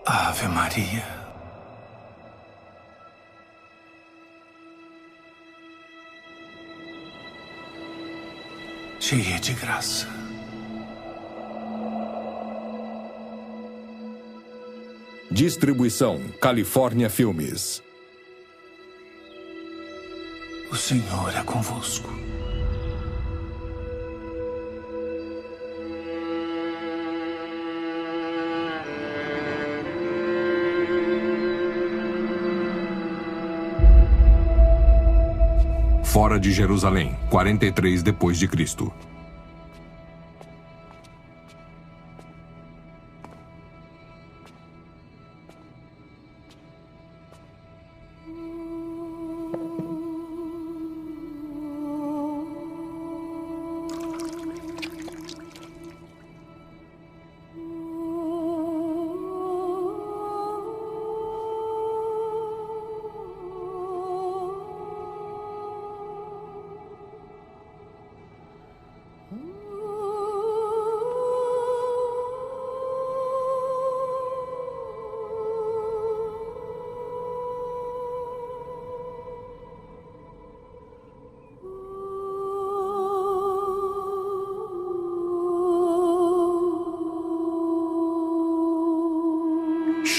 Ave Maria. Cheia de graça. Distribuição Califórnia Filmes. O Senhor é convosco. Fora de Jerusalém, 43 depois de Cristo.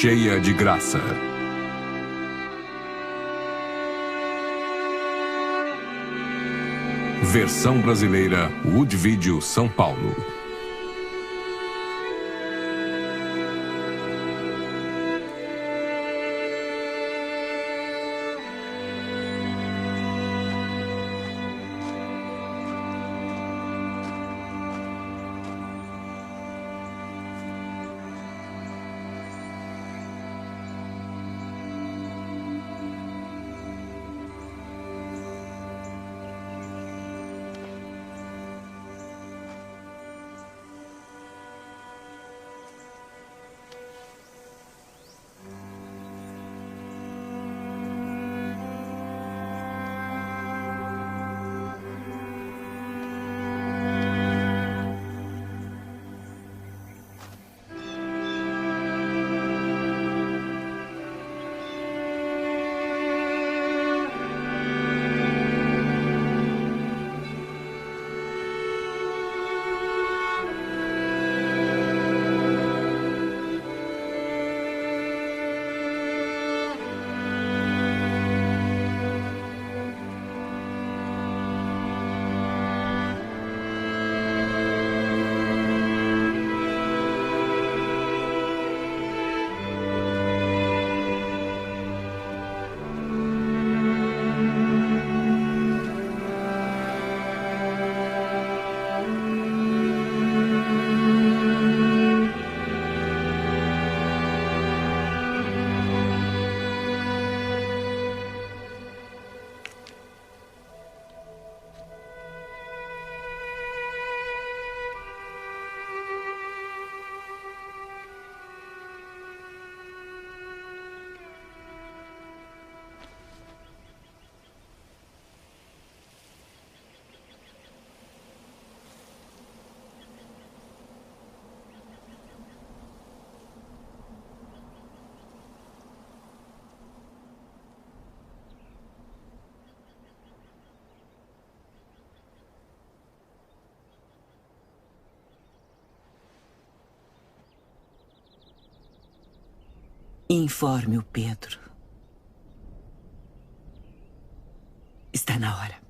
Cheia de graça. Versão brasileira Woodvideo, São Paulo. Informe o Pedro. Está na hora.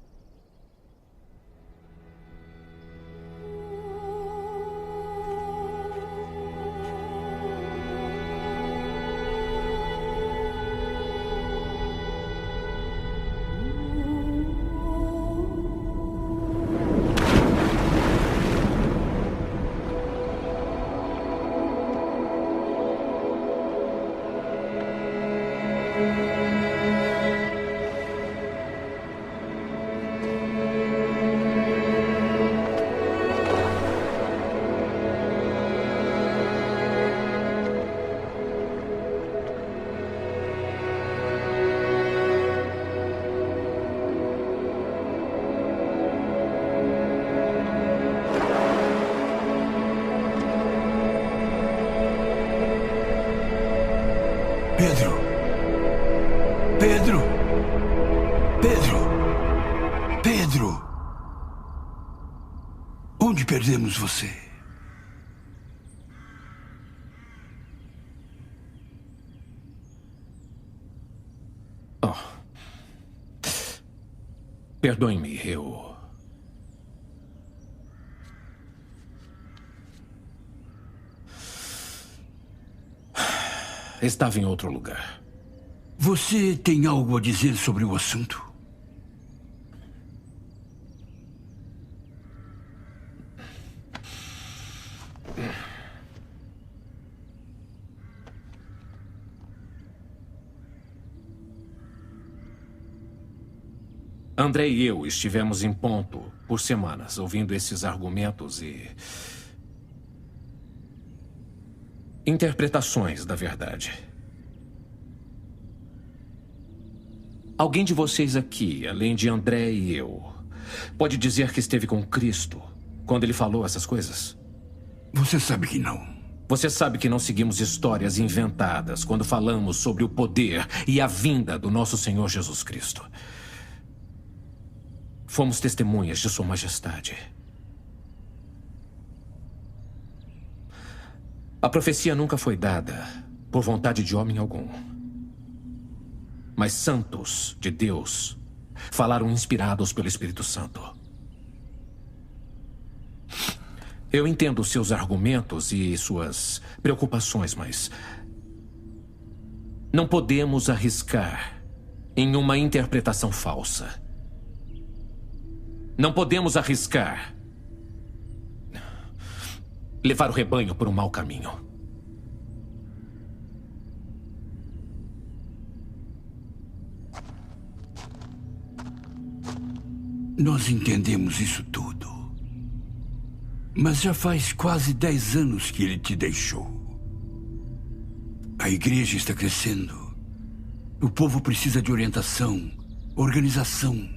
Pedro! Onde perdemos você? Oh. Perdoe-me, eu... estava em outro lugar. Você tem algo a dizer sobre o assunto? André e eu estivemos em ponto por semanas, ouvindo esses argumentos e... interpretações da verdade. Alguém de vocês aqui, além de André e eu, pode dizer que esteve com Cristo quando ele falou essas coisas? Você sabe que não. Você sabe que não seguimos histórias inventadas quando falamos sobre o poder e a vinda do nosso Senhor Jesus Cristo. Fomos testemunhas de Sua Majestade. A profecia nunca foi dada por vontade de homem algum. Mas santos de Deus falaram inspirados pelo Espírito Santo. Eu entendo seus argumentos e suas preocupações, mas não podemos arriscar em uma interpretação falsa. Não podemos arriscar levar o rebanho por um mau caminho. Nós entendemos isso tudo. Mas já faz quase 10 anos que ele te deixou. A igreja está crescendo. O povo precisa de orientação, organização.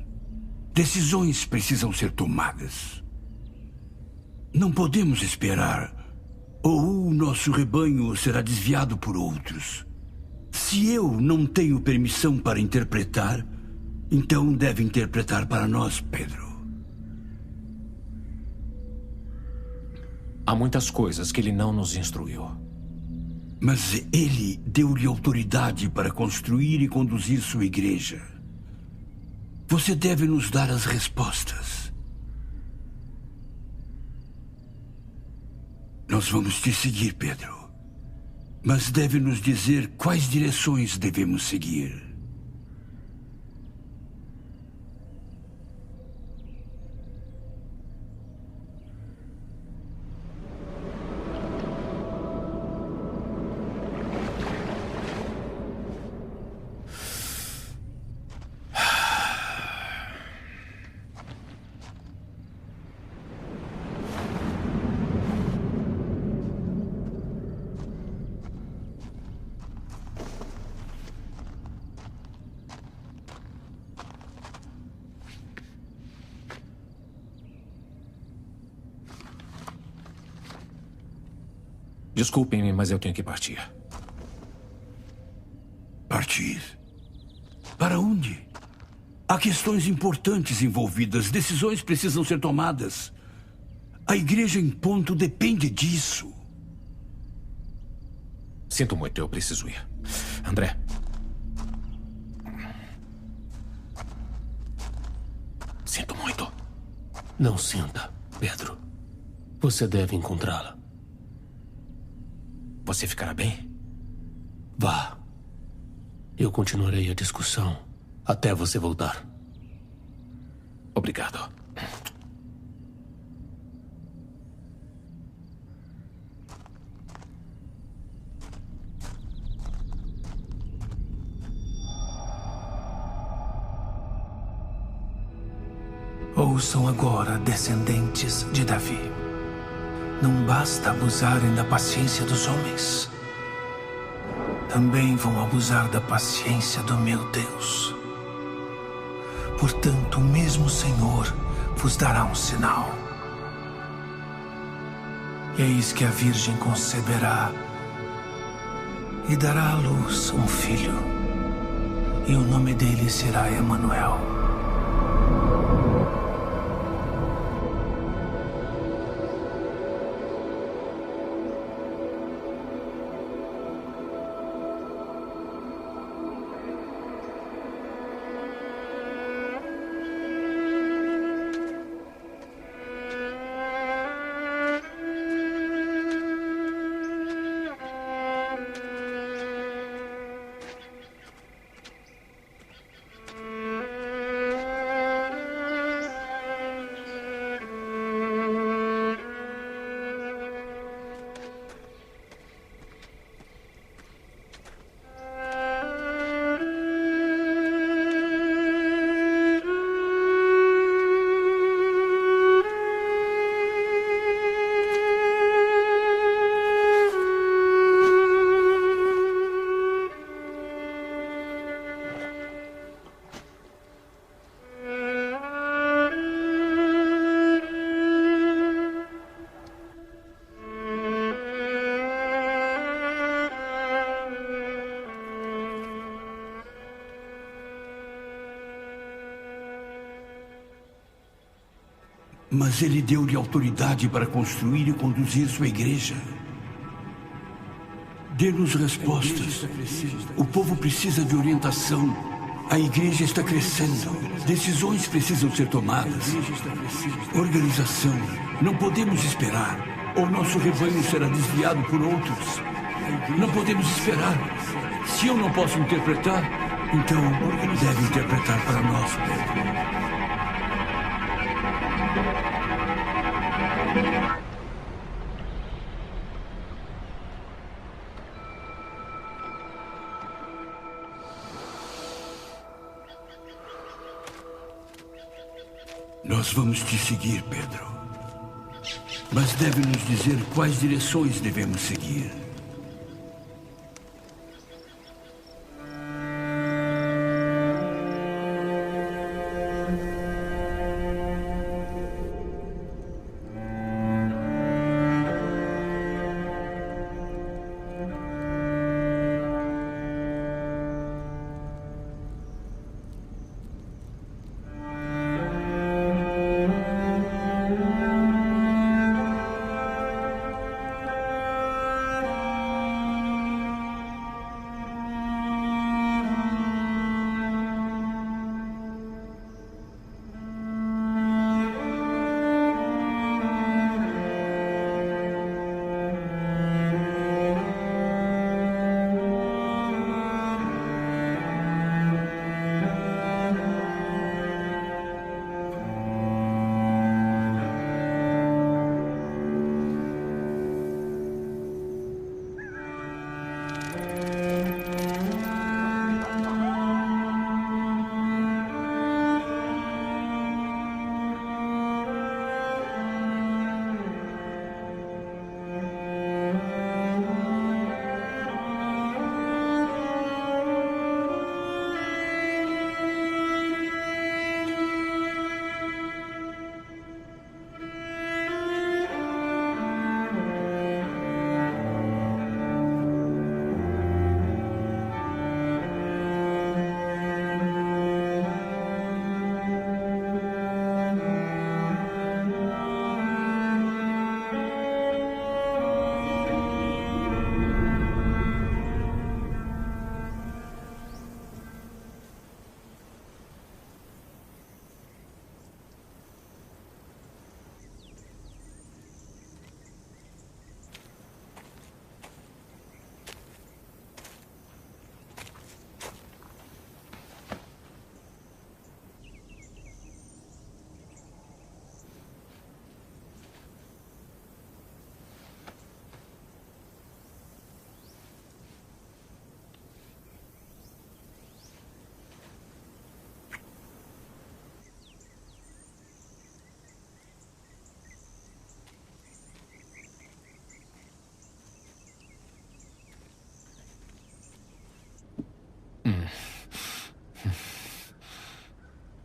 Decisões precisam ser tomadas. Não podemos esperar, ou o nosso rebanho será desviado por outros. Se eu não tenho permissão para interpretar, então deve interpretar para nós, Pedro. Há muitas coisas que ele não nos instruiu. Mas ele deu-lhe autoridade para construir e conduzir sua igreja. Você deve nos dar as respostas. Nós vamos te seguir, Pedro. Mas deve nos dizer quais direções devemos seguir. Desculpem-me, mas eu tenho que partir. Partir? Para onde? Há questões importantes envolvidas. Decisões precisam ser tomadas. A igreja em ponto depende disso. Sinto muito, eu preciso ir. André. Sinto muito. Não sinta, Pedro. Você deve encontrá-la. Você ficará bem? Vá. Eu continuarei a discussão até você voltar. Obrigado. Ouçam agora, descendentes de Davi. Não basta abusarem da paciência dos homens. Também vão abusar da paciência do meu Deus. Portanto, o mesmo Senhor vos dará um sinal. E eis que a Virgem conceberá e dará à luz um filho, e o nome dele será Emanuel. Mas ele deu-lhe autoridade para construir e conduzir sua igreja. Dê-nos respostas. O povo precisa de orientação. A igreja está crescendo. Decisões precisam ser tomadas. Organização. Não podemos esperar. Ou nosso rebanho será desviado por outros. Não podemos esperar. Se eu não posso interpretar, então deve interpretar para nós, Pedro. Nós vamos te seguir, Pedro. Mas deve nos dizer quais direções devemos seguir.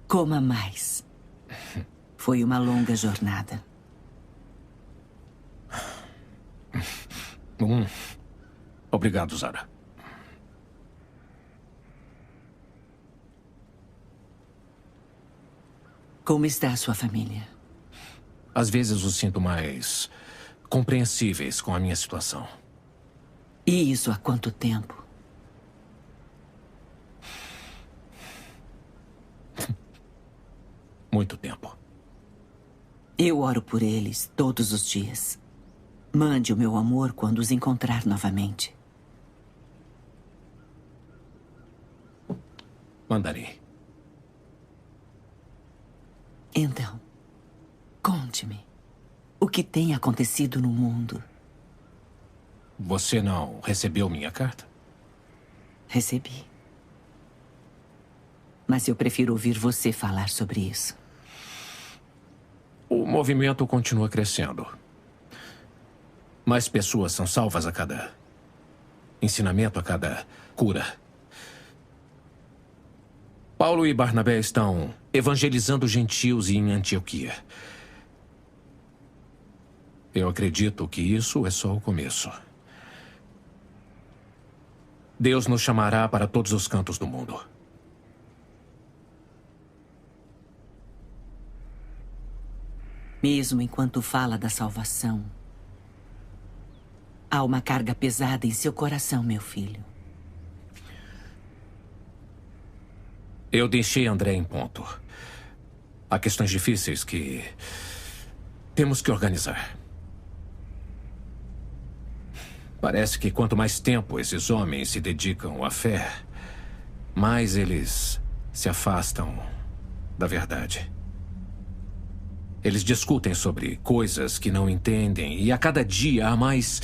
Coma mais. Foi uma longa jornada. Obrigado, Zara. Como está a sua família? Às vezes os sinto mais compreensíveis com a minha situação. E isso há quanto tempo? Muito tempo. Eu oro por eles todos os dias. Mande o meu amor quando os encontrar novamente. Mandarei. Então, conte-me. O que tem acontecido no mundo? Você não recebeu minha carta? Recebi. Mas eu prefiro ouvir você falar sobre isso. O movimento continua crescendo. Mais pessoas são salvas a cada ensinamento, a cada cura. Paulo e Barnabé estão evangelizando gentios em Antioquia. Eu acredito que isso é só o começo. Deus nos chamará para todos os cantos do mundo. Mesmo enquanto fala da salvação, há uma carga pesada em seu coração, meu filho. Eu deixei André em ponto. Há questões difíceis que temos que organizar. Parece que quanto mais tempo esses homens se dedicam à fé, mais eles se afastam da verdade. Eles discutem sobre coisas que não entendem e a cada dia há mais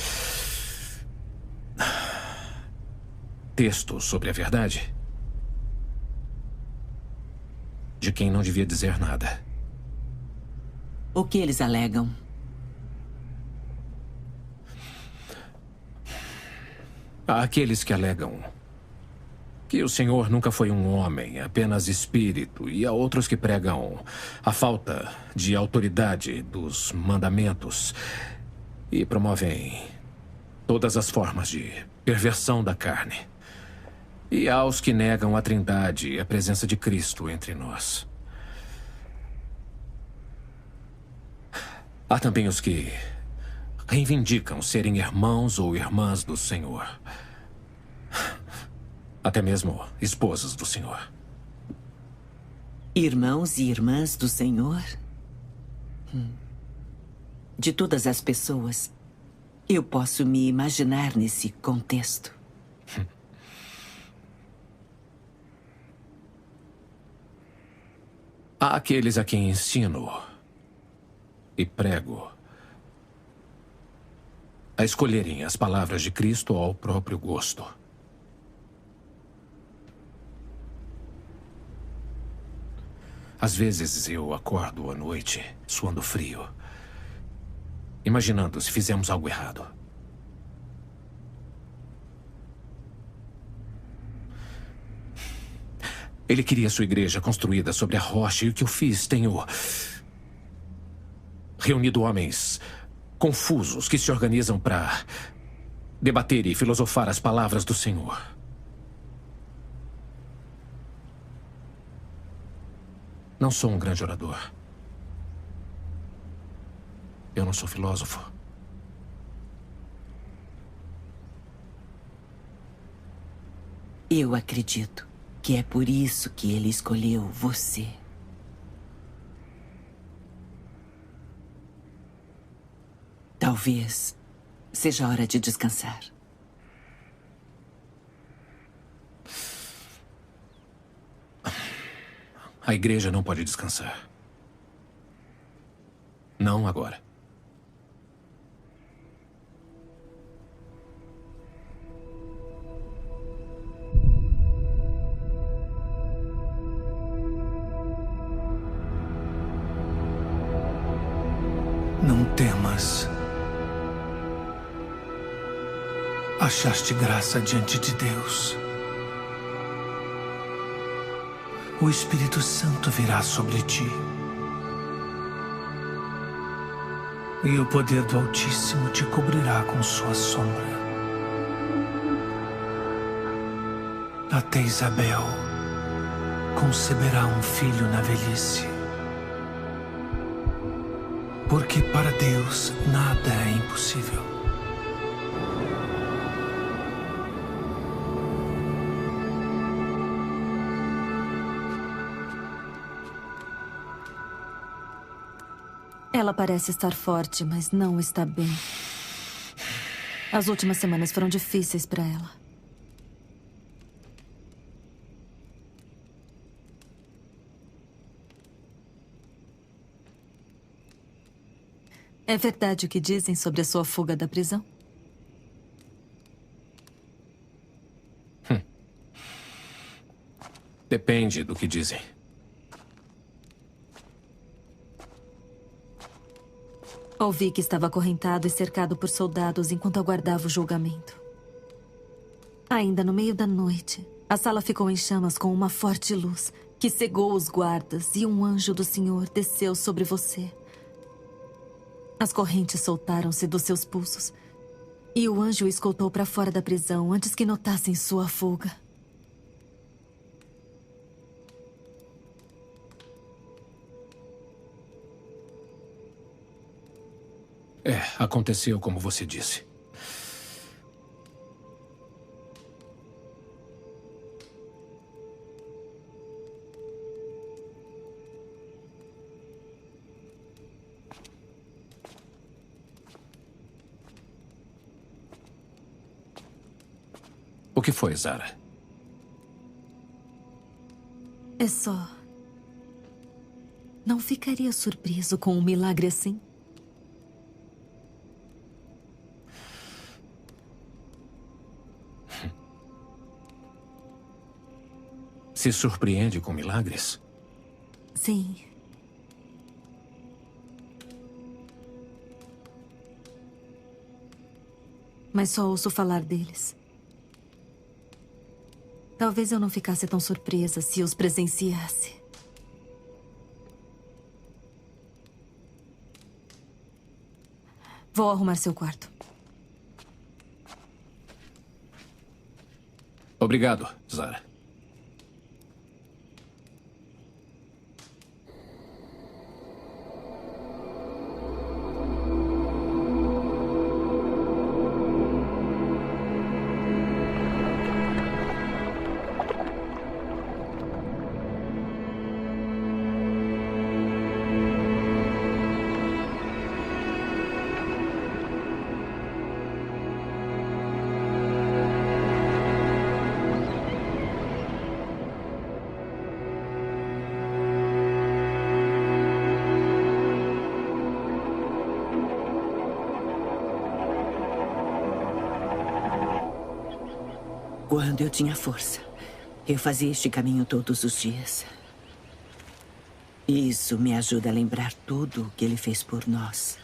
textos sobre a verdade de quem não devia dizer nada. O que eles alegam? Há aqueles que alegam que o Senhor nunca foi um homem, apenas espírito, e há outros que pregam a falta de autoridade dos mandamentos e promovem todas as formas de perversão da carne. E há os que negam a Trindade e a presença de Cristo entre nós. Há também os que reivindicam serem irmãos ou irmãs do Senhor. Até mesmo esposas do Senhor. Irmãos e irmãs do Senhor? De todas as pessoas, eu posso me imaginar nesse contexto. Há aqueles a quem ensino e prego a escolherem as palavras de Cristo ao próprio gosto. Às vezes eu acordo à noite, suando frio, imaginando se fizemos algo errado. Ele queria sua igreja construída sobre a rocha, e o que eu fiz? Tenho reunido homens confusos que se organizam para debater e filosofar as palavras do Senhor. Não sou um grande orador. Eu não sou filósofo. Eu acredito que é por isso que ele escolheu você. Talvez seja hora de descansar. A igreja não pode descansar. Não agora. Não temas. Achaste graça diante de Deus. O Espírito Santo virá sobre ti. E o poder do Altíssimo te cobrirá com sua sombra. Até Isabel conceberá um filho na velhice. Porque para Deus nada é impossível. Ela parece estar forte, mas não está bem. As últimas semanas foram difíceis para ela. É verdade o que dizem sobre a sua fuga da prisão? Depende do que dizem. Ouvi que estava acorrentado e cercado por soldados enquanto aguardava o julgamento. Ainda no meio da noite, a sala ficou em chamas com uma forte luz que cegou os guardas e um anjo do Senhor desceu sobre você. As correntes soltaram-se dos seus pulsos e o anjo o escoltou para fora da prisão antes que notassem sua fuga. Aconteceu como você disse. O que foi, Zara? É só... Não ficaria surpreso com um milagre assim? Se surpreende com milagres? Sim. Mas só ouço falar deles. Talvez eu não ficasse tão surpresa se os presenciasse. Vou arrumar seu quarto. Obrigado, Zara. Quando eu tinha força, eu fazia este caminho todos os dias. Isso me ajuda a lembrar tudo o que ele fez por nós.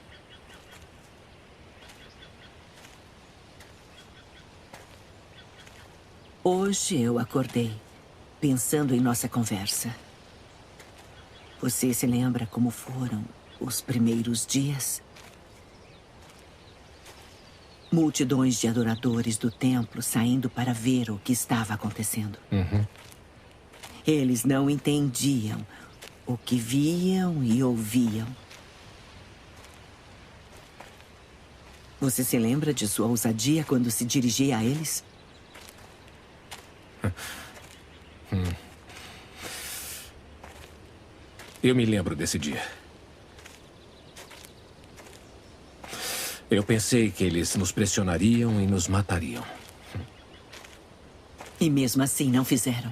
Hoje eu acordei pensando em nossa conversa. Você se lembra como foram os primeiros dias? Multidões de adoradores do templo saindo para ver o que estava acontecendo. Eles não entendiam o que viam e ouviam. Você se lembra de sua ousadia quando se dirigia a eles? Eu me lembro desse dia. Eu pensei que eles nos pressionariam e nos matariam. E mesmo assim não fizeram.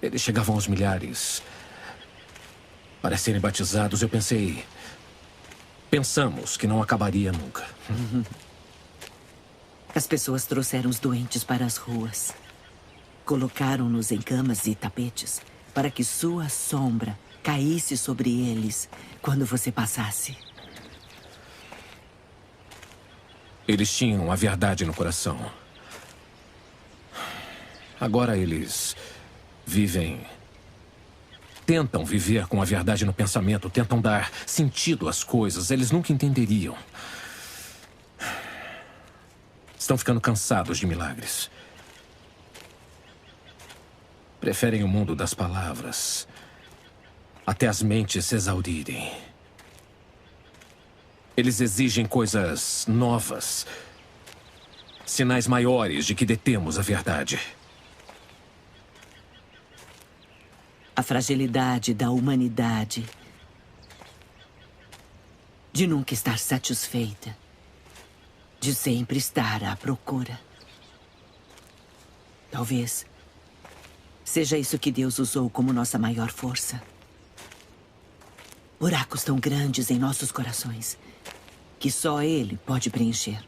Eles chegavam aos milhares. Para serem batizados, eu pensei... Pensamos que não acabaria nunca. As pessoas trouxeram os doentes para as ruas. Colocaram-nos em camas e tapetes para que sua sombra caísse sobre eles quando você passasse. Eles tinham a verdade no coração. Agora eles vivem... Tentam viver com a verdade no pensamento, tentam dar sentido às coisas. Eles nunca entenderiam. Estão ficando cansados de milagres. Preferem o mundo das palavras, até as mentes se exaurirem. Eles exigem coisas novas, sinais maiores de que detemos a verdade. A fragilidade da humanidade, de nunca estar satisfeita, de sempre estar à procura. Talvez seja isso que Deus usou como nossa maior força. Buracos tão grandes em nossos corações que só Ele pode preencher.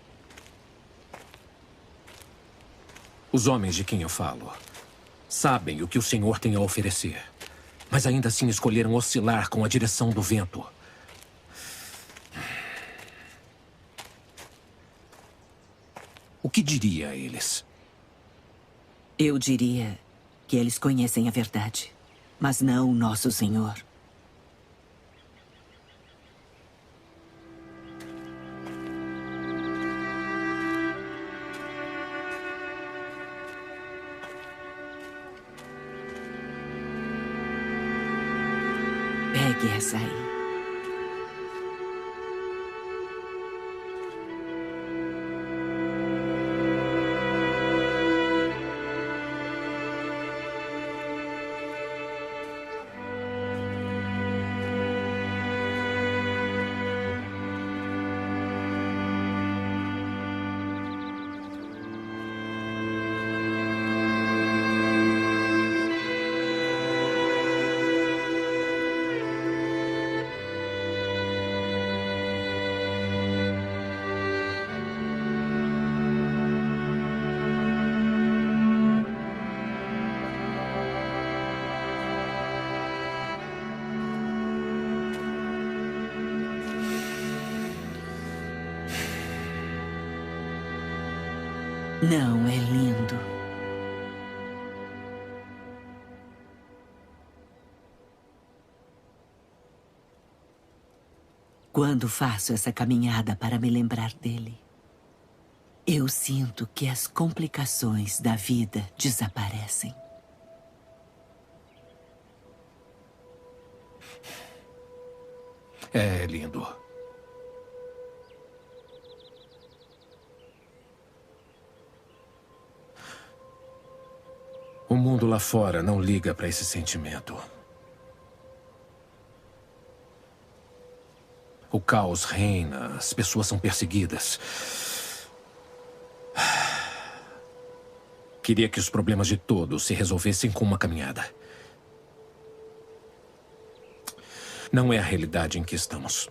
Os homens de quem eu falo sabem o que o Senhor tem a oferecer, mas ainda assim escolheram oscilar com a direção do vento. O que diria a eles? Eu diria que eles conhecem a verdade, mas não o nosso Senhor. Pegue essa aí. Não, é lindo. Quando faço essa caminhada para me lembrar dele, eu sinto que as complicações da vida desaparecem. É lindo. O mundo lá fora não liga para esse sentimento. O caos reina, as pessoas são perseguidas. Queria que os problemas de todos se resolvessem com uma caminhada. Não é a realidade em que estamos.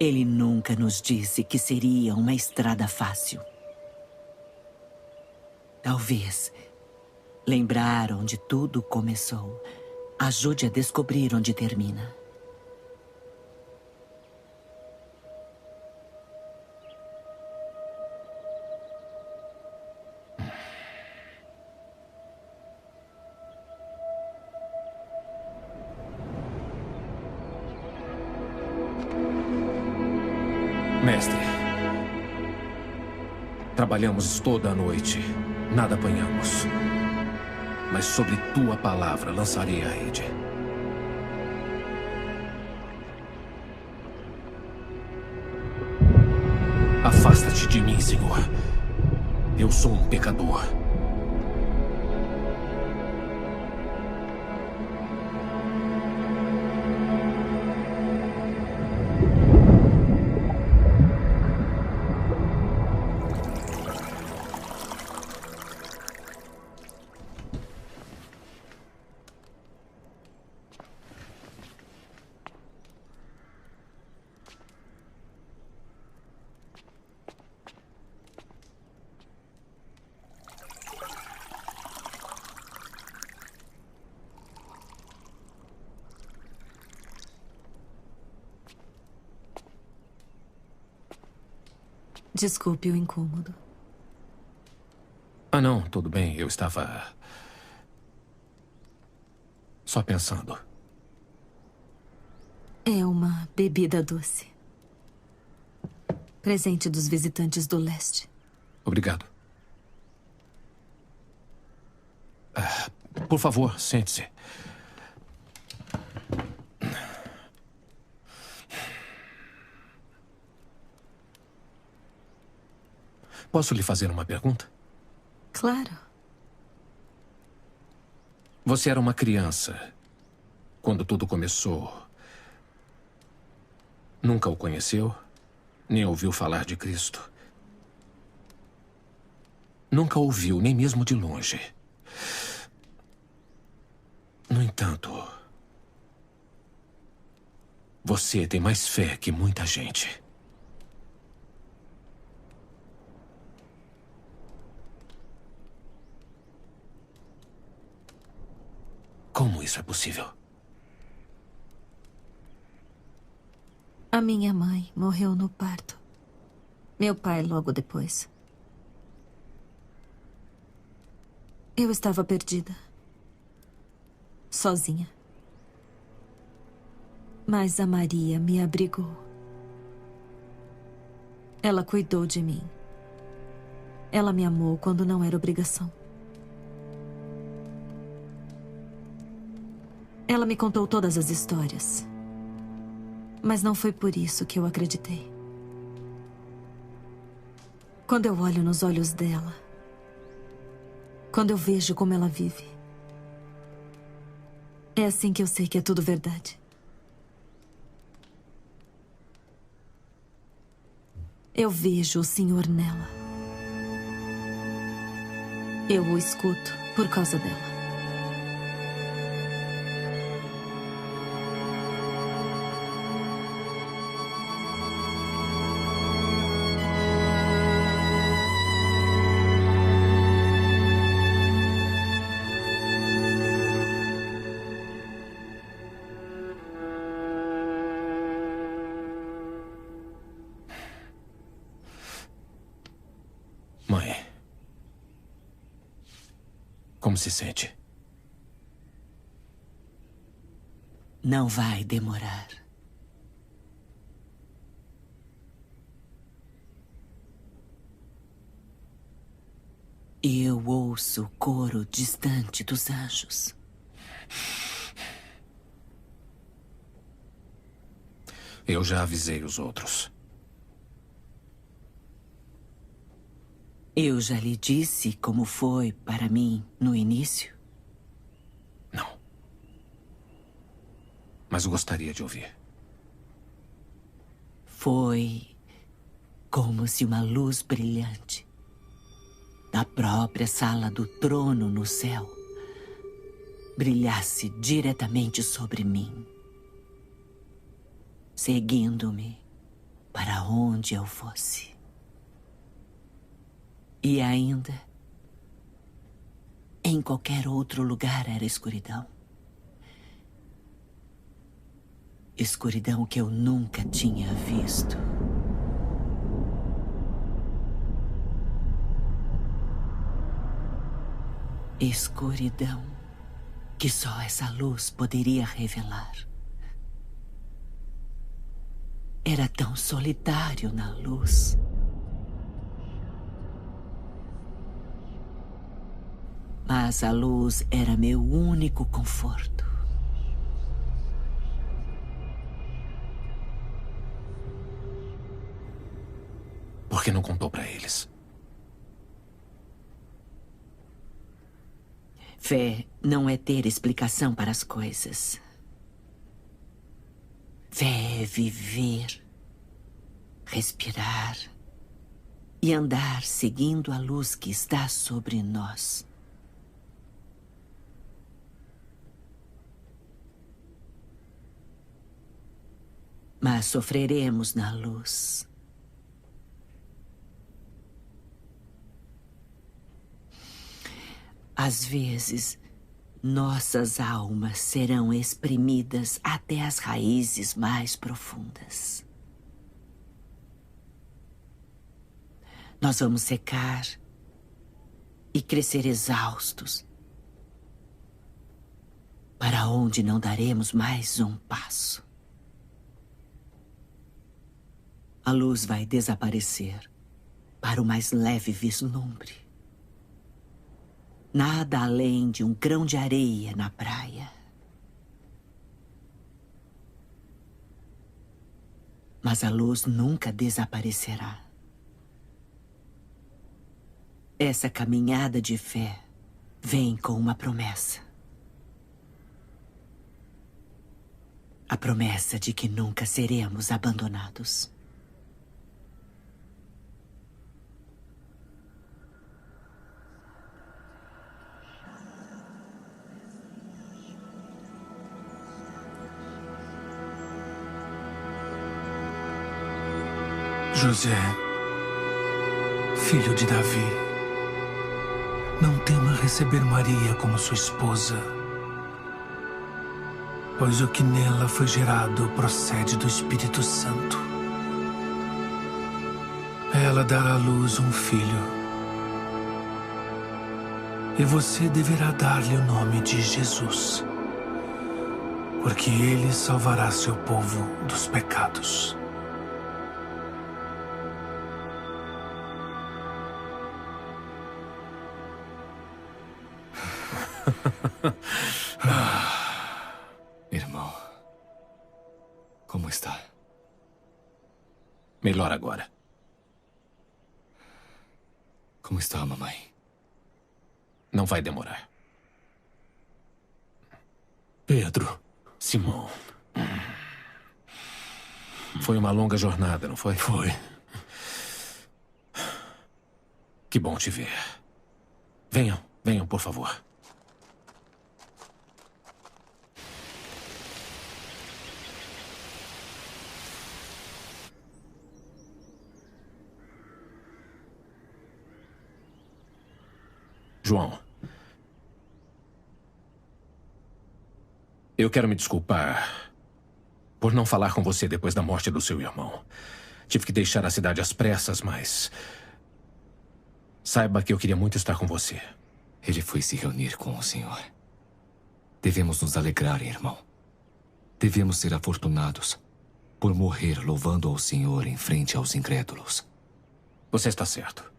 Ele nunca nos disse que seria uma estrada fácil. Talvez lembrar onde tudo começou ajude a descobrir onde termina. Mestre, trabalhamos toda a noite, nada apanhamos. Mas sobre tua palavra lançarei a rede. Afasta-te de mim, Senhor. Eu sou um pecador. Desculpe o incômodo. Ah, não, tudo bem. Eu estava só pensando. É uma bebida doce. Presente dos visitantes do leste. Obrigado. Por favor, sente-se. Posso lhe fazer uma pergunta? Claro. Você era uma criança quando tudo começou. Nunca o conheceu, nem ouviu falar de Cristo. Nunca ouviu, nem mesmo de longe. No entanto, você tem mais fé que muita gente. Como isso é possível? A minha mãe morreu no parto. Meu pai logo depois. Eu estava perdida. Sozinha. Mas a Maria me abrigou. Ela cuidou de mim. Ela me amou quando não era obrigação. Ela me contou todas as histórias. Mas não foi por isso que eu acreditei. Quando eu olho nos olhos dela, quando eu vejo como ela vive, é assim que eu sei que é tudo verdade. Eu vejo o Senhor nela. Eu o escuto por causa dela. Como se sente? Não vai demorar. Eu ouço o coro distante dos anjos. Eu já avisei os outros. Eu já lhe disse como foi para mim no início? Não. Mas gostaria de ouvir. Foi como se uma luz brilhante da própria sala do trono no céu brilhasse diretamente sobre mim, seguindo-me para onde eu fosse. E ainda, em qualquer outro lugar era escuridão. Escuridão que eu nunca tinha visto. Escuridão que só essa luz poderia revelar. Era tão solitário na luz. Mas a luz era meu único conforto. Por que não contou para eles? Fé não é ter explicação para as coisas. Fé é viver, respirar e andar seguindo a luz que está sobre nós. Mas sofreremos na luz. Às vezes, nossas almas serão exprimidas até as raízes mais profundas. Nós vamos secar e crescer exaustos, para onde não daremos mais um passo. A luz vai desaparecer para o mais leve vislumbre. Nada além de um grão de areia na praia. Mas a luz nunca desaparecerá. Essa caminhada de fé vem com uma promessa. A promessa de que nunca seremos abandonados. José, filho de Davi, não tema receber Maria como sua esposa, pois o que nela foi gerado procede do Espírito Santo. Ela dará à luz um filho, e você deverá dar-lhe o nome de Jesus, porque ele salvará seu povo dos pecados. Irmão, como está? Melhor agora. Como está a mamãe? Não vai demorar. Pedro. Simão. Foi uma longa jornada, não foi? Foi. Que bom te ver. Venham, venham, por favor. João, eu quero me desculpar por não falar com você depois da morte do seu irmão. Tive que deixar a cidade às pressas, mas saiba que eu queria muito estar com você. Ele foi se reunir com o Senhor. Devemos nos alegrar, irmão. Devemos ser afortunados por morrer louvando ao Senhor em frente aos incrédulos. Você está certo.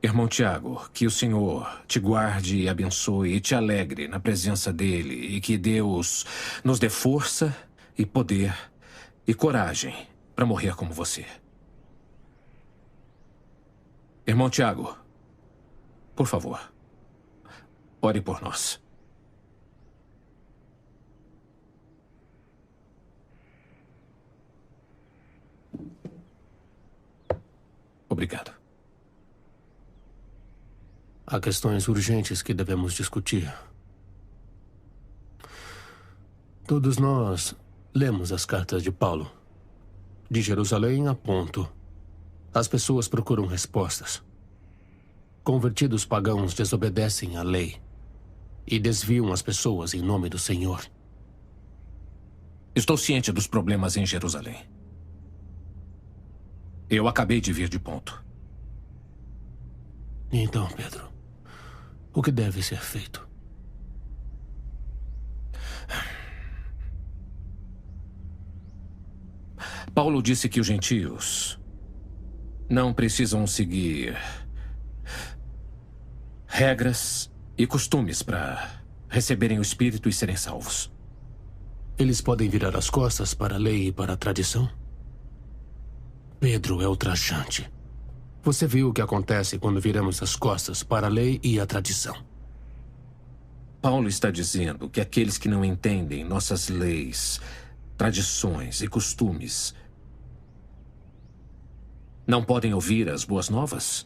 Irmão Tiago, que o Senhor te guarde e abençoe e te alegre na presença dele e que Deus nos dê força e poder e coragem para morrer como você. Irmão Tiago, por favor, ore por nós. Obrigado. Há questões urgentes que devemos discutir. Todos nós lemos as cartas de Paulo. De Jerusalém a Ponto. As pessoas procuram respostas. Convertidos pagãos desobedecem à lei e desviam as pessoas em nome do Senhor. Estou ciente dos problemas em Jerusalém. Eu acabei de vir de Ponto. Então, Pedro, o que deve ser feito? Paulo disse que os gentios não precisam seguir regras e costumes para receberem o Espírito e serem salvos. Eles podem virar as costas para a lei e para a tradição? Pedro é ultrajante. Você viu o que acontece quando viramos as costas para a lei e a tradição. Paulo está dizendo que aqueles que não entendem nossas leis, tradições e costumes não podem ouvir as boas novas?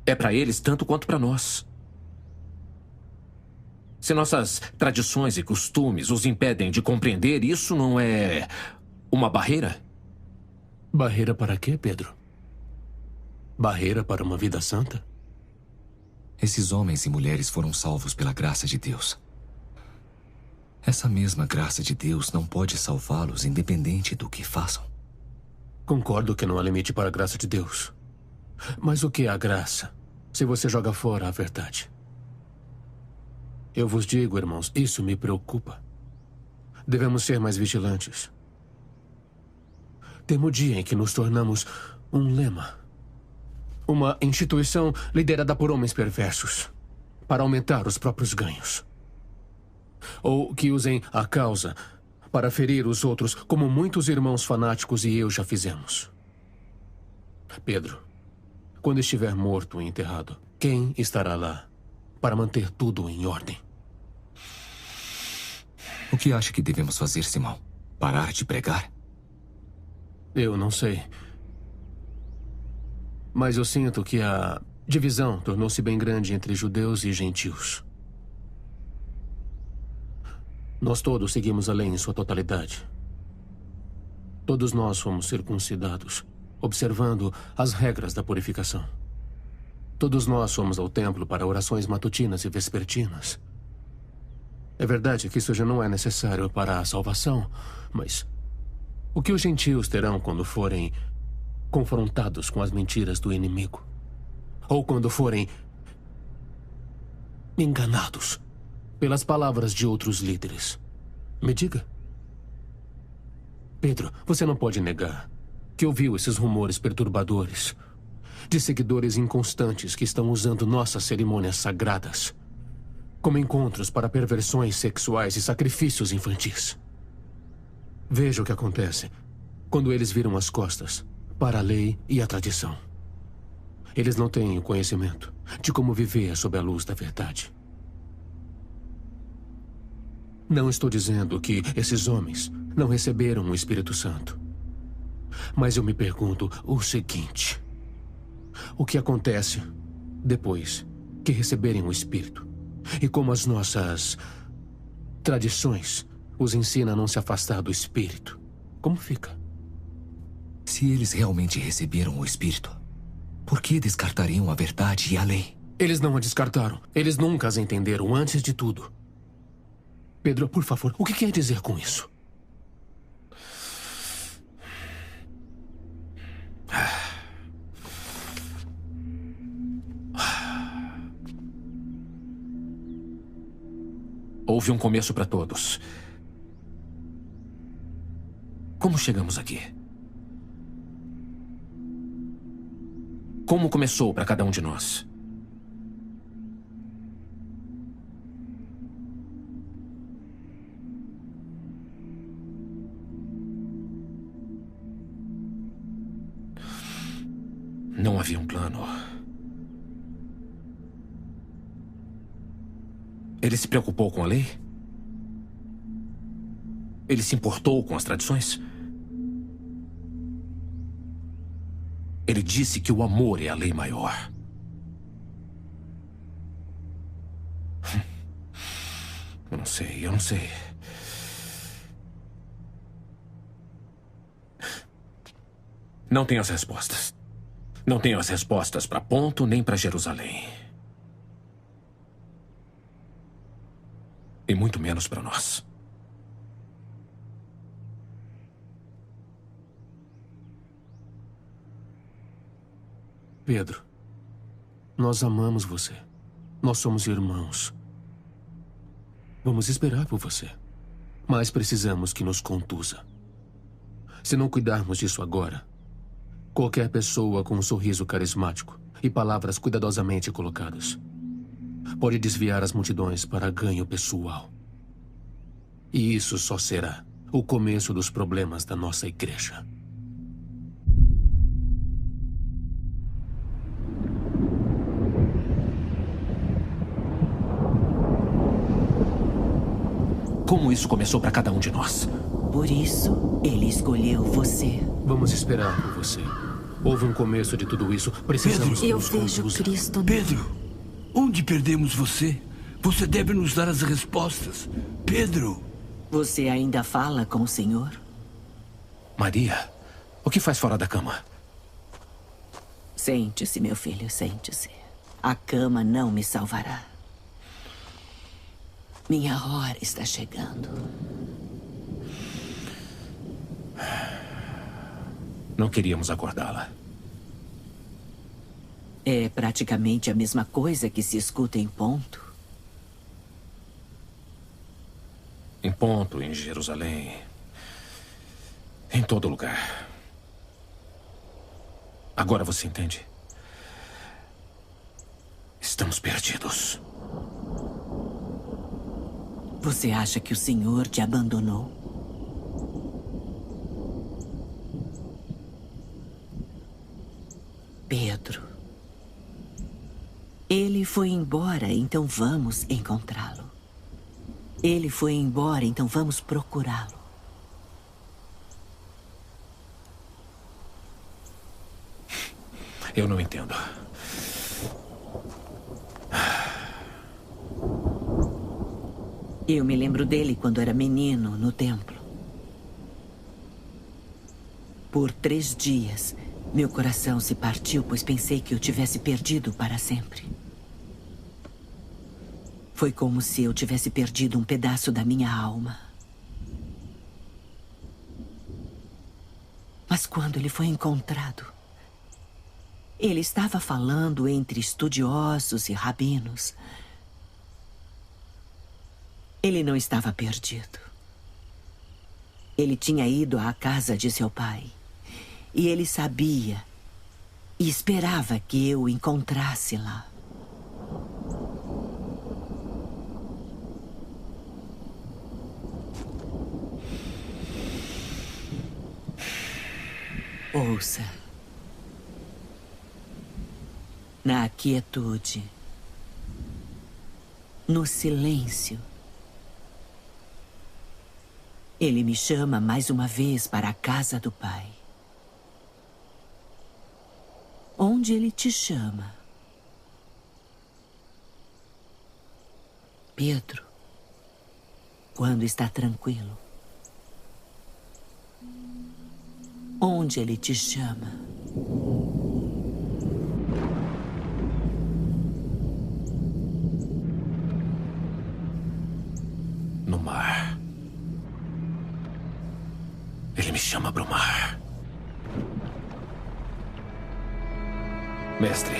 É para eles tanto quanto para nós. Se nossas tradições e costumes os impedem de compreender, isso não é uma barreira? Barreira para quê, Pedro? Barreira para uma vida santa? Esses homens e mulheres foram salvos pela graça de Deus. Essa mesma graça de Deus não pode salvá-los independente do que façam. Concordo que não há limite para a graça de Deus. Mas o que é a graça, se você joga fora a verdade? Eu vos digo, irmãos, isso me preocupa. Devemos ser mais vigilantes. Temo o dia em que nos tornamos um lema. Uma instituição liderada por homens perversos para aumentar os próprios ganhos. Ou que usem a causa para ferir os outros, como muitos irmãos fanáticos e eu já fizemos. Pedro, quando estiver morto e enterrado, quem estará lá para manter tudo em ordem? O que acha que devemos fazer, Simão? Parar de pregar? Eu não sei. Mas eu sinto que a divisão tornou-se bem grande entre judeus e gentios. Nós todos seguimos a lei em sua totalidade. Todos nós fomos circuncidados, observando as regras da purificação. Todos nós fomos ao templo para orações matutinas e vespertinas. É verdade que isso já não é necessário para a salvação, mas o que os gentios terão quando forem confrontados com as mentiras do inimigo? Ou quando forem enganados pelas palavras de outros líderes? Me diga. Pedro, você não pode negar que ouviu esses rumores perturbadores de seguidores inconstantes que estão usando nossas cerimônias sagradas como encontros para perversões sexuais e sacrifícios infantis. Veja o que acontece quando eles viram as costas para a lei e a tradição. Eles não têm o conhecimento de como viver sob a luz da verdade. Não estou dizendo que esses homens não receberam o Espírito Santo. Mas eu me pergunto o seguinte: o que acontece depois que receberem o Espírito? E como as nossas tradições os ensinam a não se afastar do Espírito? Como fica? Se eles realmente receberam o Espírito, por que descartariam a verdade e a lei? Eles não a descartaram. Eles nunca as entenderam antes de tudo. Pedro, por favor, o que quer dizer com isso? houve um começo para todos. Como chegamos aqui? Como começou para cada um de nós? Não havia um plano. Ele se preocupou com a lei? Ele se importou com as tradições? Ele disse que o amor é a lei maior. Eu não sei. Não tenho as respostas. Não tenho as respostas para Ponto nem para Jerusalém. E muito menos para nós. Pedro, nós amamos você. Nós somos irmãos. Vamos esperar por você. Mas precisamos que nos conduza. Se não cuidarmos disso agora, qualquer pessoa com um sorriso carismático e palavras cuidadosamente colocadas pode desviar as multidões para ganho pessoal. E isso só será o começo dos problemas da nossa igreja. Como isso começou para cada um de nós? Por isso, ele escolheu você. Vamos esperar por você. Houve um começo de tudo isso. Precisamos Eu nos vejo conduza. Cristo. Pedro, onde perdemos você? Você deve nos dar as respostas. Pedro! Você ainda fala com o Senhor? Maria, o que faz fora da cama? Sente-se, meu filho, sente-se. A cama não me salvará. Minha hora está chegando. Não queríamos acordá-la. É praticamente a mesma coisa que se escuta em Ponto. Em Ponto, em Jerusalém. Em todo lugar. Agora você entende? Estamos perdidos. Você acha que o Senhor te abandonou? Pedro. Ele foi embora, então vamos encontrá-lo. Ele foi embora, então vamos procurá-lo. Eu não entendo. Eu me lembro dele quando era menino no templo. Por 3 dias, meu coração se partiu, pois pensei que eu tivesse perdido para sempre. Foi como se eu tivesse perdido um pedaço da minha alma. Mas quando ele foi encontrado, ele estava falando entre estudiosos e rabinos. Ele não estava perdido. Ele tinha ido à casa de seu pai. E ele sabia e esperava que eu o encontrasse lá. Ouça. Na quietude, no silêncio, ele me chama mais uma vez para a casa do Pai. Onde ele te chama? Pedro, quando está tranquilo. Onde ele te chama? No mar. Ele me chama para o mar. Mestre,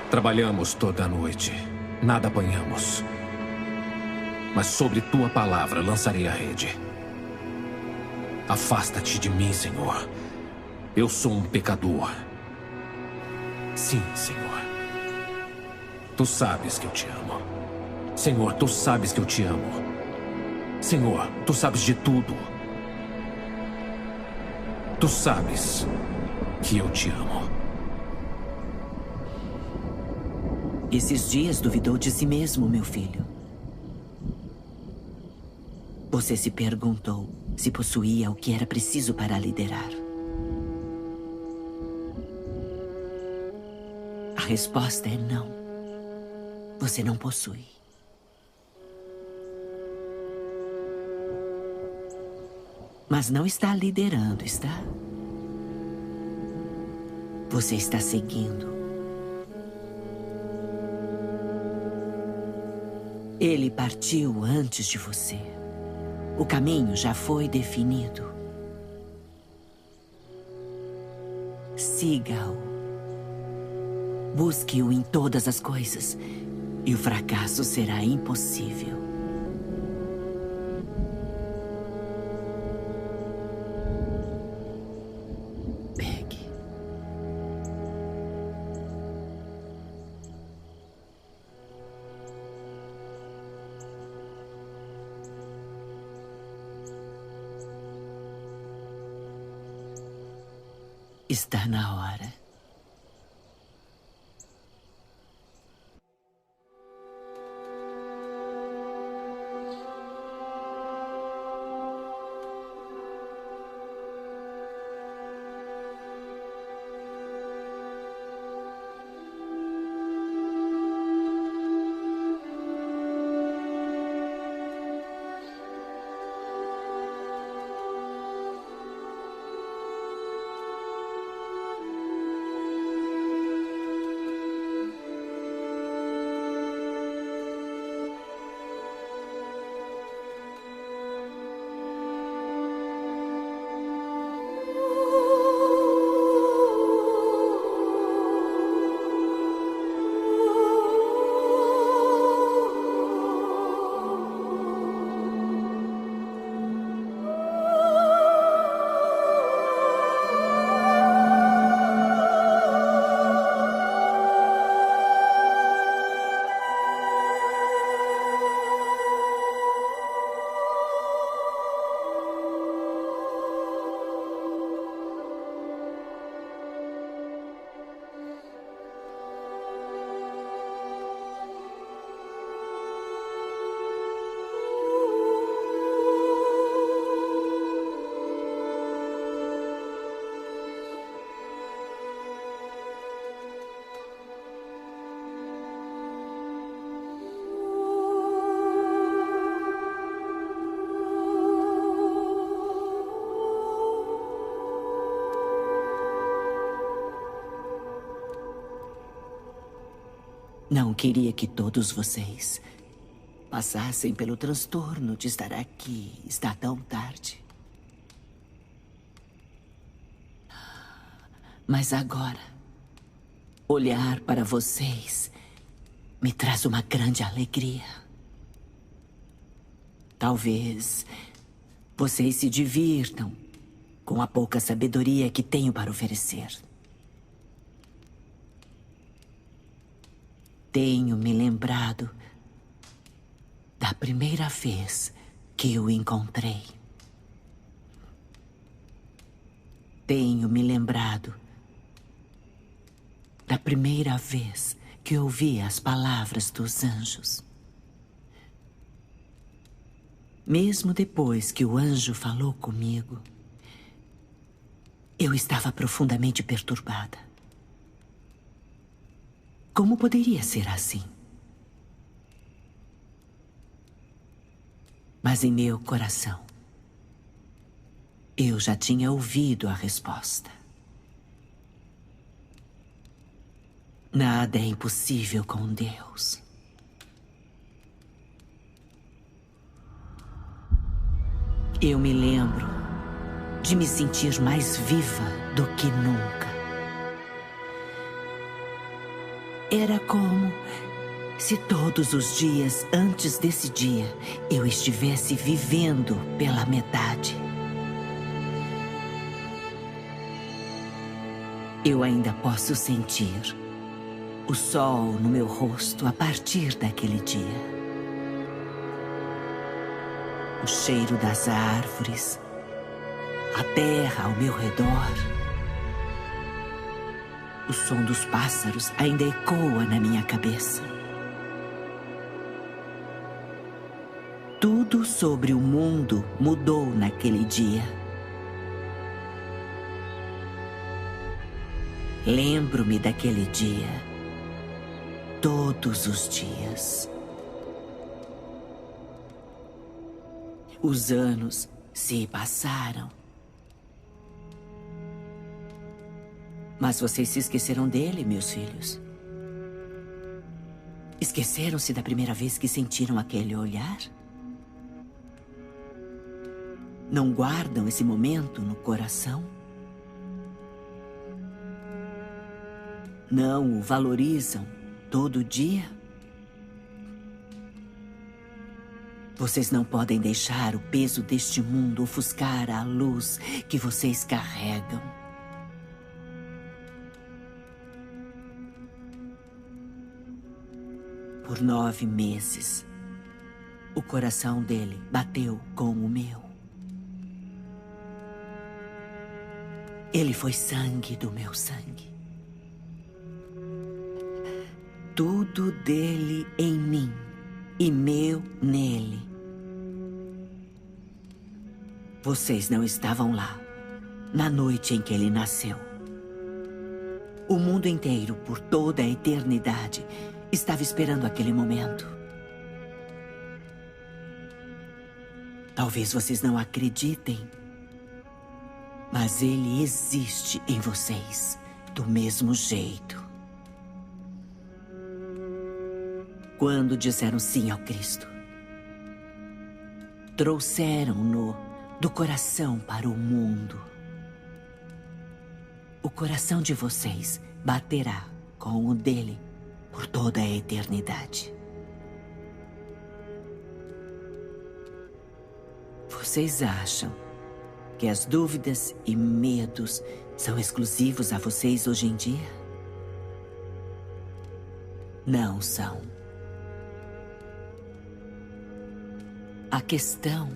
trabalhamos toda a noite. Nada apanhamos. mas sobre tua palavra lançarei a rede. Afasta-te de mim, Senhor. Eu sou um pecador. Sim, Senhor. Tu sabes que eu te amo. Senhor, tu sabes que eu te amo. Senhor, tu sabes de tudo. Tu sabes que eu te amo. Esses dias duvidou de si mesmo, meu filho. Você se perguntou se possuía o que era preciso para liderar. A resposta é não. Você não possui. Mas não está liderando, está? Você está seguindo. Ele partiu antes de você. O caminho já foi definido. Siga-o. Busque-o em todas as coisas, e o fracasso será impossível. Pegue. Está na hora. Não queria que todos vocês passassem pelo transtorno de estar aqui. Está tão tarde. Mas agora, olhar para vocês me traz uma grande alegria. Talvez vocês se divirtam com a pouca sabedoria que tenho para oferecer. Tenho me lembrado da primeira vez que o encontrei. Tenho me lembrado da primeira vez que ouvi as palavras dos anjos. Mesmo depois que o anjo falou comigo, eu estava profundamente perturbada. Como poderia ser assim? Mas em meu coração, eu já tinha ouvido a resposta. Nada é impossível com Deus. Eu me lembro de me sentir mais viva do que nunca. Era como Se todos os dias antes desse dia eu estivesse vivendo pela metade, eu ainda posso sentir o sol no meu rosto a partir daquele dia. O cheiro das árvores, a terra ao meu redor. O som dos pássaros ainda ecoa na minha cabeça. Tudo sobre o mundo mudou naquele dia. Lembro-me daquele dia todos os dias. Os anos se passaram. Mas vocês se esqueceram dele, meus filhos? Esqueceram-se da primeira vez que sentiram aquele olhar? Não guardam esse momento no coração? Não o valorizam todo dia? Vocês não podem deixar o peso deste mundo ofuscar a luz que vocês carregam. Por 9 meses, o coração dele bateu com o meu. Ele foi sangue do meu sangue. Tudo dele em mim e meu nele. Vocês não estavam lá na noite em que ele nasceu. O mundo inteiro, por toda a eternidade, estava esperando aquele momento. Talvez vocês não acreditem, mas ele existe em vocês do mesmo jeito. Quando disseram sim ao Cristo, trouxeram-no do coração para o mundo. O coração de vocês baterá com o dele por toda a eternidade. Vocês acham que as dúvidas e medos são exclusivos a vocês hoje em dia? Não são. A questão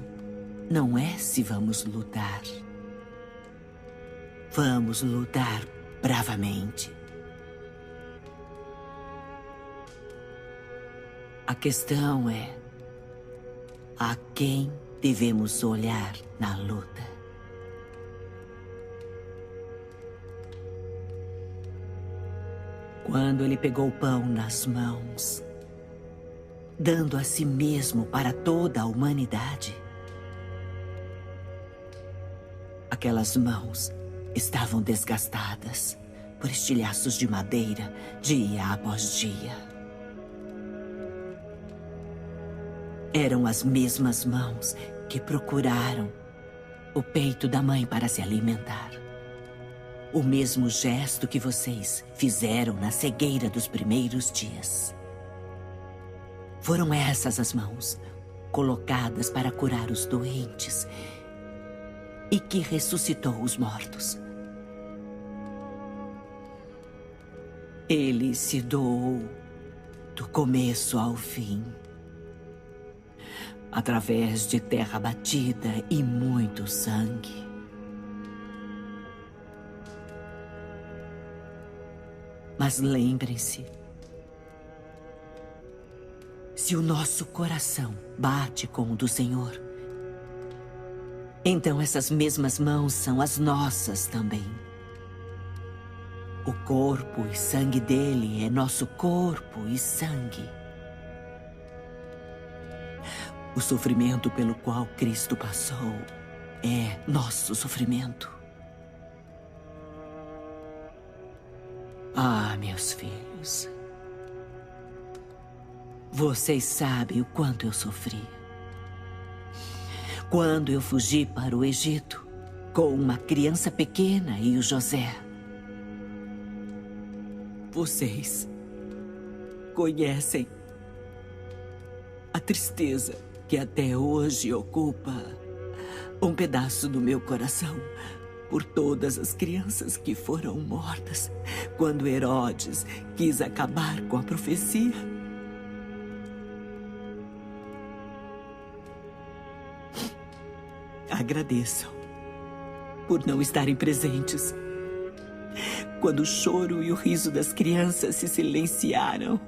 não é se vamos lutar. Vamos lutar bravamente. A questão é a quem devemos olhar na luta. Quando ele pegou o pão nas mãos, dando a si mesmo para toda a humanidade, aquelas mãos estavam desgastadas por estilhaços de madeira dia após dia. Eram as mesmas mãos que procuraram o peito da mãe para se alimentar. O mesmo gesto que vocês fizeram na cegueira dos primeiros dias. Foram essas as mãos colocadas para curar os doentes e que ressuscitou os mortos. Ele se doou do começo ao fim, através de terra batida e muito sangue. Mas lembrem-se, se o nosso coração bate com o do Senhor, então essas mesmas mãos são as nossas também. O corpo e sangue dele é nosso corpo e sangue. O sofrimento pelo qual Cristo passou é nosso sofrimento. Ah, meus filhos, vocês sabem o quanto eu sofri. Quando eu fugi para o Egito com uma criança pequena e o José. Vocês conhecem a tristeza que até hoje ocupa um pedaço do meu coração por todas as crianças que foram mortas quando Herodes quis acabar com a profecia. Agradeço por não estarem presentes quando o choro e o riso das crianças se silenciaram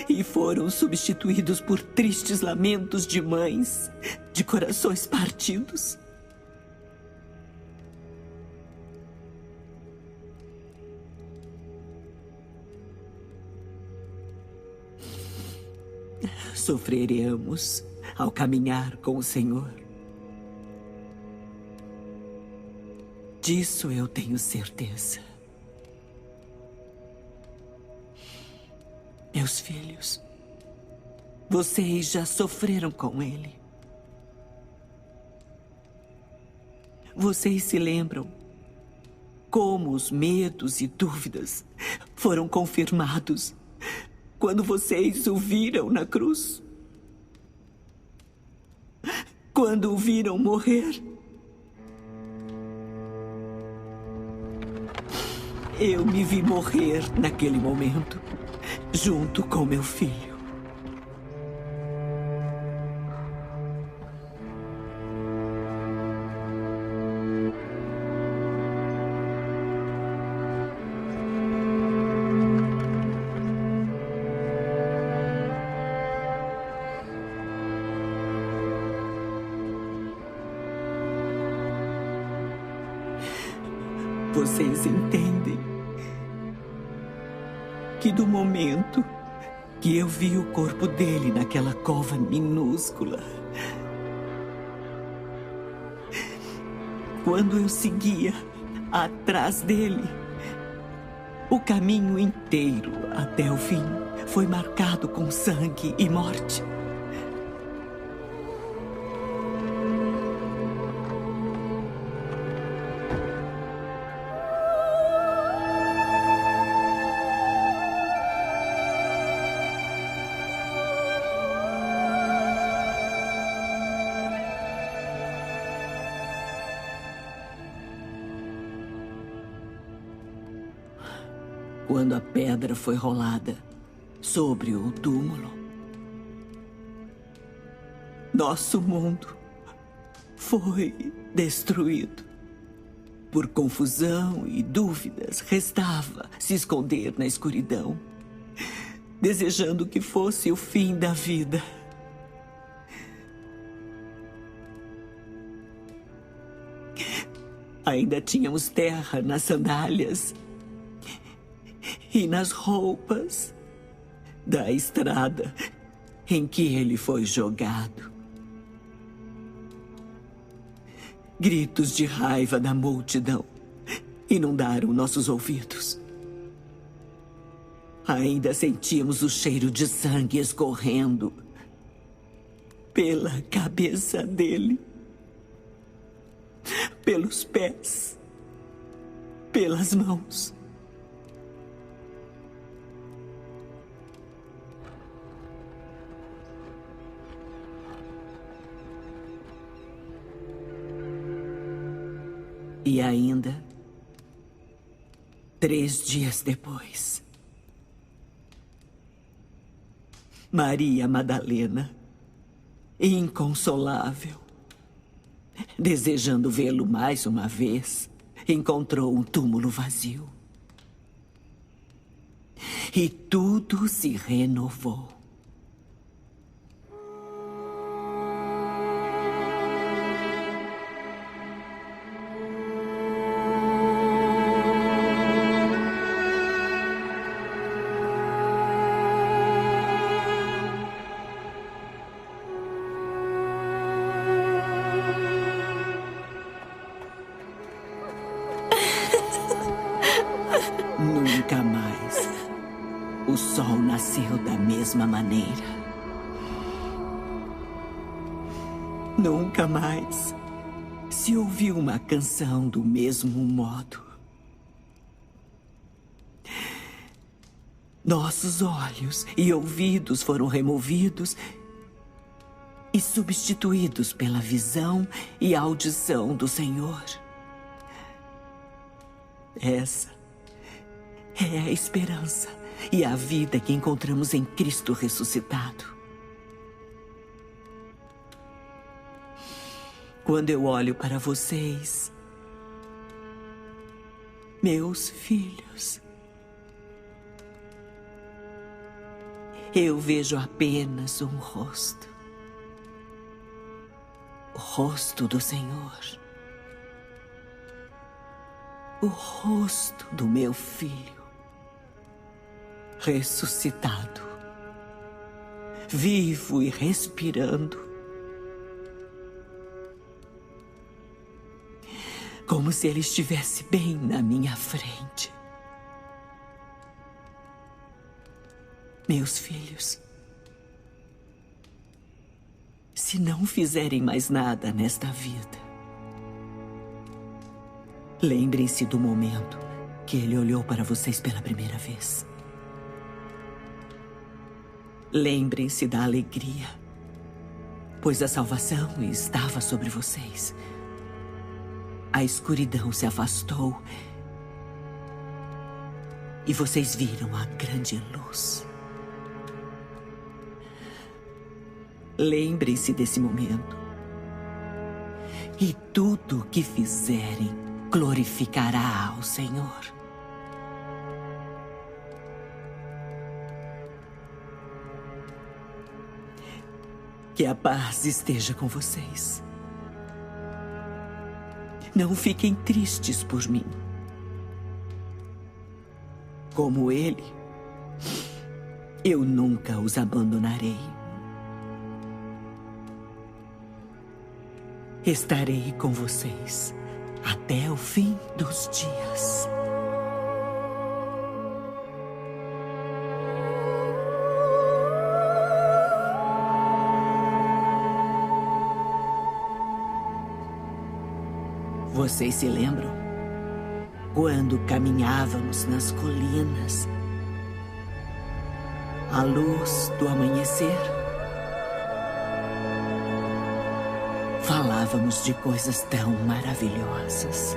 e foram substituídos por tristes lamentos de mães de corações partidos. Sofreremos ao caminhar com o Senhor. Disso eu tenho certeza. Meus filhos, vocês já sofreram com Ele. Vocês se lembram como os medos e dúvidas foram confirmados quando vocês o viram na cruz? Quando o viram morrer? Eu me vi morrer naquele momento, junto com meu filho. Vocês entendem que do momento que eu vi o corpo dele naquela cova minúscula, quando eu seguia atrás dele, o caminho inteiro até o fim foi marcado com sangue e morte. Quando a pedra foi rolada sobre o túmulo, nosso mundo foi destruído. Por confusão e dúvidas, restava se esconder na escuridão, desejando que fosse o fim da vida. Ainda tínhamos terra nas sandálias e nas roupas da estrada em que ele foi jogado. Gritos de raiva da multidão inundaram nossos ouvidos. Ainda sentíamos o cheiro de sangue escorrendo pela cabeça dele, pelos pés, pelas mãos. E ainda, 3 dias depois, Maria Madalena, inconsolável, desejando vê-lo mais uma vez, encontrou um túmulo vazio. E tudo se renovou. Nunca mais o sol nasceu da mesma maneira. Nunca mais se ouviu uma canção do mesmo modo. Nossos olhos e ouvidos foram removidos e substituídos pela visão e audição do Senhor. Essa é a esperança e a vida que encontramos em Cristo ressuscitado. Quando eu olho para vocês, meus filhos, eu vejo apenas um rosto. O rosto do Senhor. O rosto do meu filho. Ressuscitado. Vivo e respirando. Como se ele estivesse bem na minha frente. Meus filhos, se não fizerem mais nada nesta vida, lembrem-se do momento que ele olhou para vocês pela primeira vez. Lembrem-se da alegria, pois a salvação estava sobre vocês. A escuridão se afastou e vocês viram a grande luz. Lembrem-se desse momento. E tudo o que fizerem glorificará ao Senhor. Que a paz esteja com vocês. Não fiquem tristes por mim. Como ele, eu nunca os abandonarei. Estarei com vocês até o fim dos dias. Vocês se lembram? Quando caminhávamos nas colinas, à luz do amanhecer, falávamos de coisas tão maravilhosas.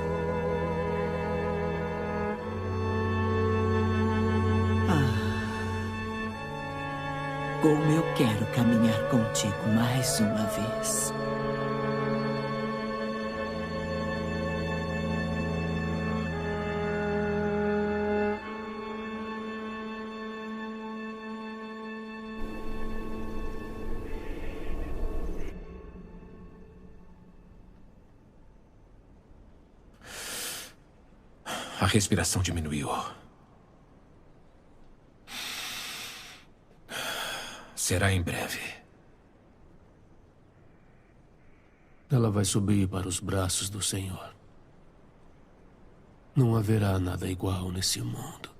Como eu quero caminhar contigo mais uma vez. A respiração diminuiu. Será em breve. Ela vai subir para os braços do Senhor. Não haverá nada igual nesse mundo.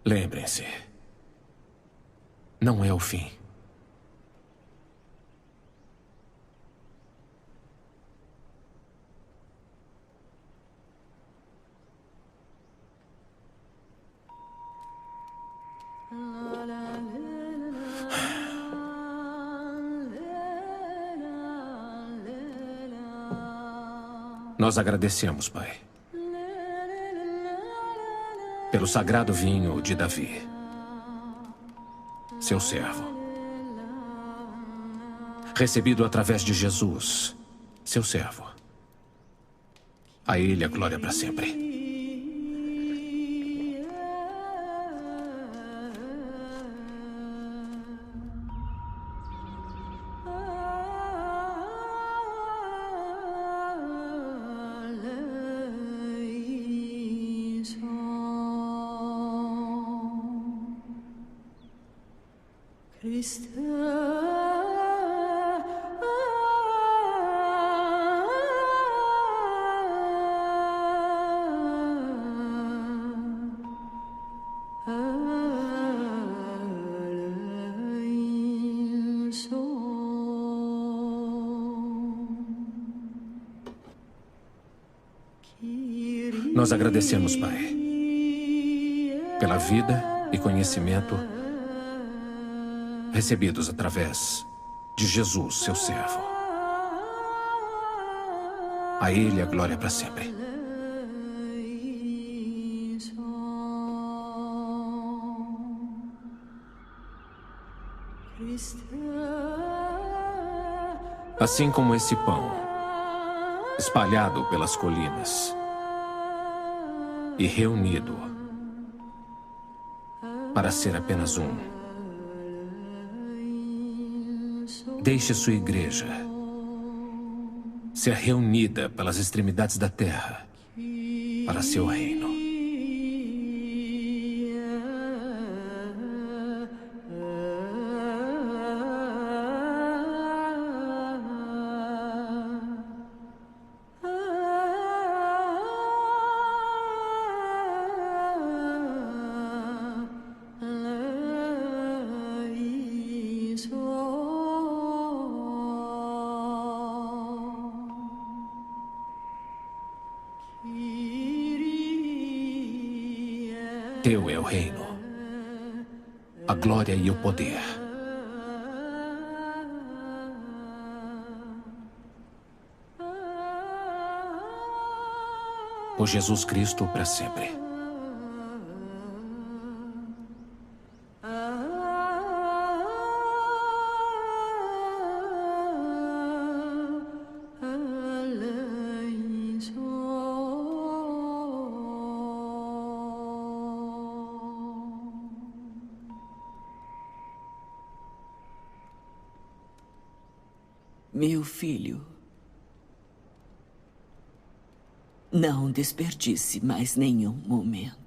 Lembrem-se, não é o fim. Nós agradecemos, Pai, pelo sagrado vinho de Davi, seu servo, recebido através de Jesus, seu servo. A ele a glória para sempre. Nós agradecemos, Pai, pela vida e conhecimento recebidos através de Jesus, seu servo. A Ele a glória para sempre. Assim como esse pão, espalhado pelas colinas e reunido para ser apenas um, deixe sua igreja ser reunida pelas extremidades da terra para seu reino. Teu é o reino, a glória e o poder. Por Jesus Cristo para sempre. Meu filho, não desperdice mais nenhum momento.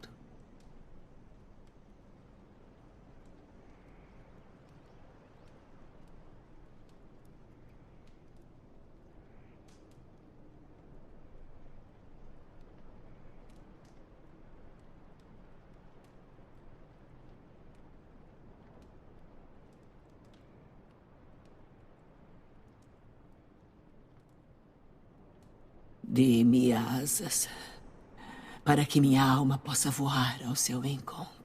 Dê-me asas para que minha alma possa voar ao seu encontro.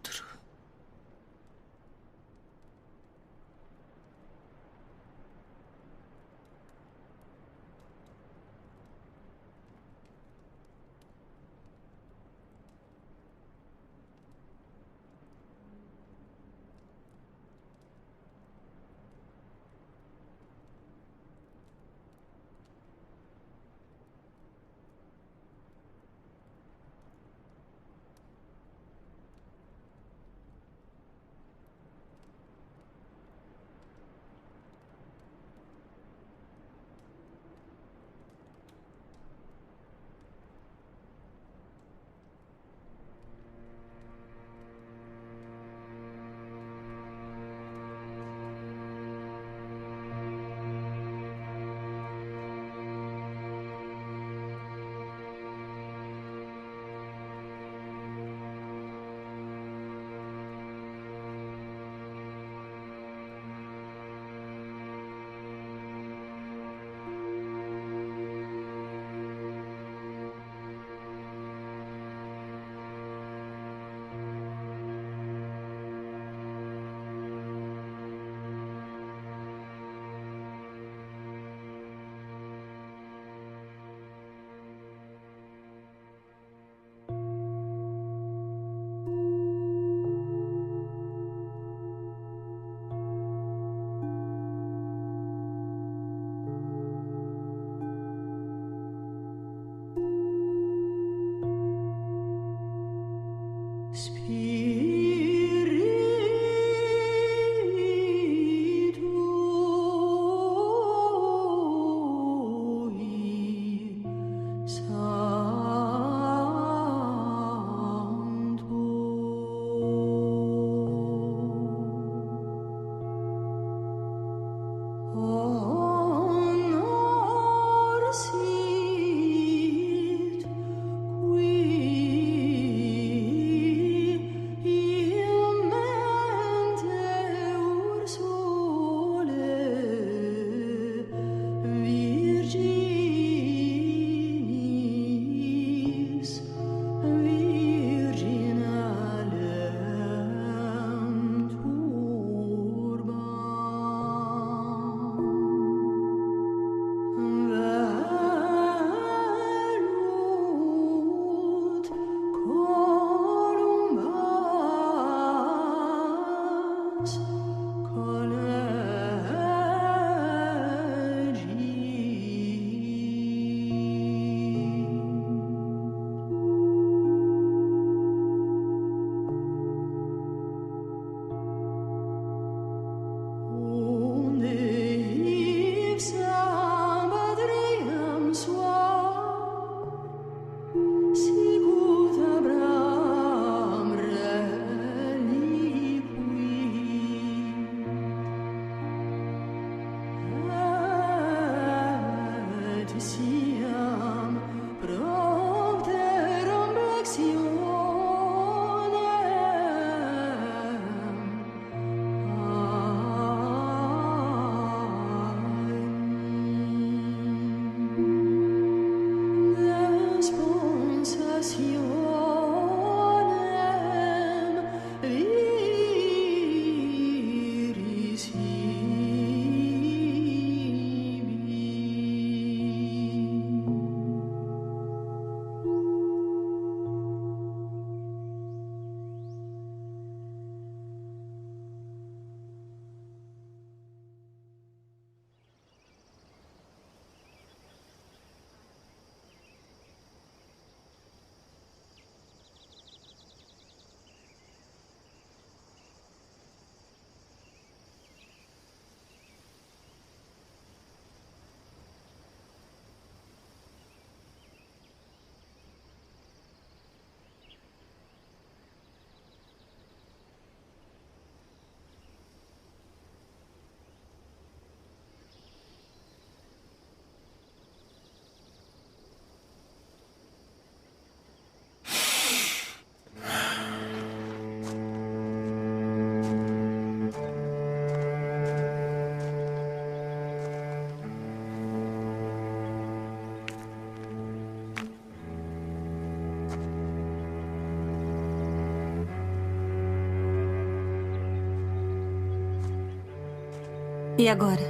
E agora?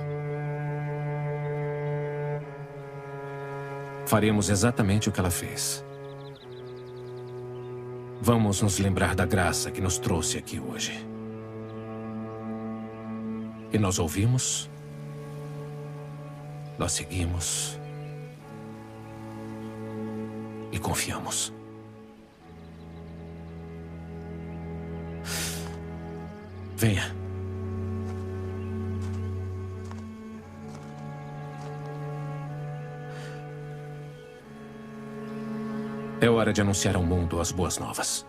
Faremos exatamente o que ela fez. Vamos nos lembrar da graça que nos trouxe aqui hoje. E nós ouvimos, nós seguimos e confiamos. Venha. É hora de anunciar ao mundo as boas novas.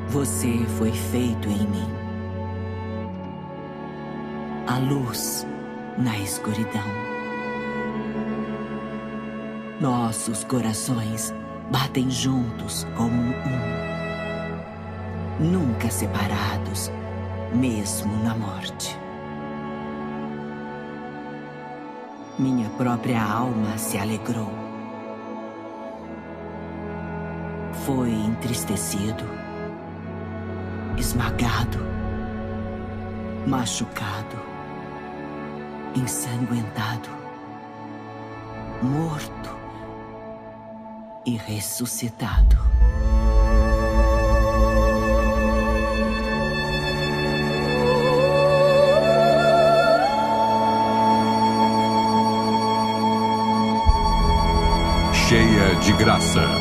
Você foi feito em mim. A luz na escuridão. Nossos corações batem juntos como um. Nunca separados, mesmo na morte. Minha própria alma se alegrou. Foi entristecido, esmagado, machucado, ensanguentado, morto e ressuscitado. Cheia de graça.